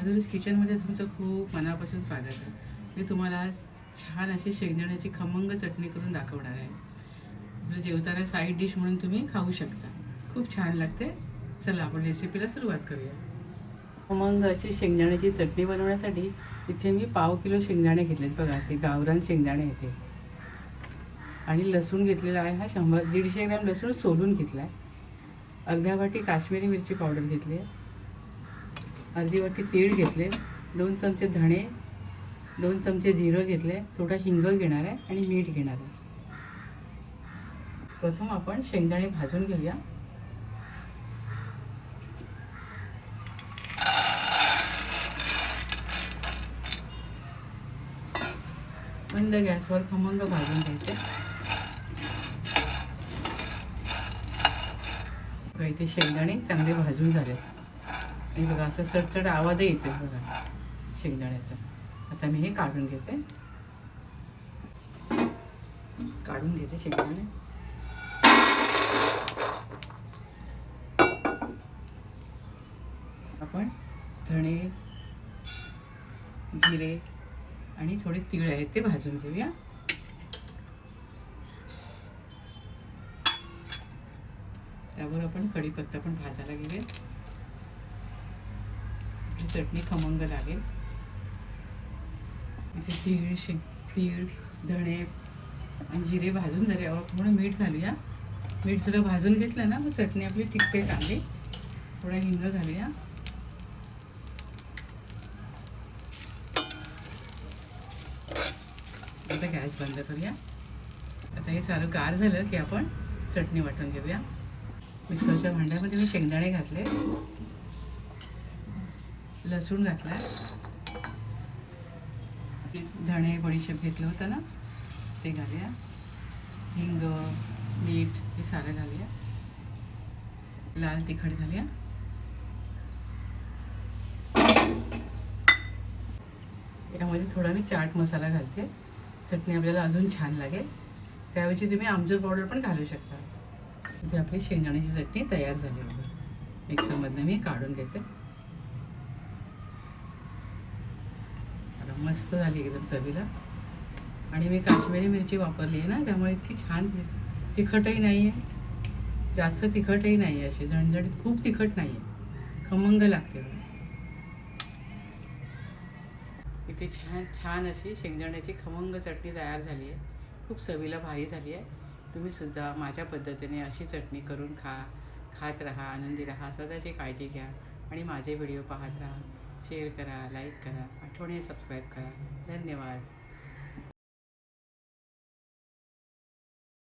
माधुरीज किचनमध्ये तुमचं खूप मनापासून स्वागत आहे. मी तुम्हाला आज छान अशी शेंगदाण्याची खमंग चटणी करून दाखवणार आहे. आपलं जेवताना साईड डिश म्हणून तुम्ही खाऊ शकता. खूप छान लागते. चला आपण रेसिपीला सुरुवात करूया. खमंग अशी शेंगदाण्याची चटणी बनवण्यासाठी इथे मी 1/2 किलो शेंगदाणे घेतलेत. बघा असे गावरान शेंगदाणे इथे. आणि लसूण घेतलेला आहे हा 100-150 ग्रॅम लसूण सोलून घेतला आहे. अर्ध्या वाटी काश्मीरी मिरची पावडर घेतली आहे. अर्धी वाटी तीळ घेतले, 2 चमचे धणे, 2 चमचे जिरं घेतले, थोडा हिंग घेणार आहे आणि मीठ घेणार आहे. प्रथम आपण शेंगदाणे भाजून घेऊया. मंद गॅसवर खमंग भाजून घ्यायचे. इथे शेंगदाणे चांगले भाजून झाले आणि बघा असं चटचट आवाजही येतो बघा शेंगदाण्याचा. आता मी हे काढून घेते शेंगदाणे. आपण धणे, जिरे आणि थोडे तीळ आहेत ते भाजून घेऊया. त्यावर आपण कढीपत्ता पण भाजायला घेऊया. आपली चटणी खमंग लागेल. इथे तीळ, धणे आणि जिरे भाजून झाले. थोडं मीठ घालूया. मीठ जरा भाजून घेतलं ना मग चटणी आपली टिकते चांगली. थोडा हिंग घालूया. आता गॅस बंद करूया. आता हे सारं गार झालं की आपण चटणी वाटून घेऊया. मिक्सरच्या भांड्यामध्ये मी शेंगदाणे घातले, लसूण घातला, धणे बडीशेप घेतलं होतं ना ते घालूया, हिंग, मीठ हे सारं घालूया, लाल तिखट घालूया. यामध्ये थोडा मी चाट मसाला घालते. चटणी आपल्याला अजून छान लागेल. त्याऐवजी तुम्ही आमचूर पावडर पण घालू शकता. इथे आपली शेंगदाण्याची चटणी तयार झाली आहे. मिक्सरमधनं मी काढून घेते. मस्त झाली एकदम चवीला. आणि मी काश्मीरी मिरची वापरली आहे ना त्यामुळे इतकी छान तिखटही नाही आहे, जास्त तिखटही नाही आहे, अशी झणझणीत खूप तिखट नाही आहे, खमंग लागते. इथे छान अशी शेंगदाण्याची खमंग चटणी तयार झाली आहे. खूप चवीला भारी झाली आहे. तुम्ही सुद्धा माझ्या पद्धतीने अशी चटणी करून खात राहा, आनंदी राहा, स्वतःची काळजी घ्या आणि माझे व्हिडिओ पाहत राहा. शेअर करा, लाईक करा, आठवणीने सबस्क्राईब करा. धन्यवाद.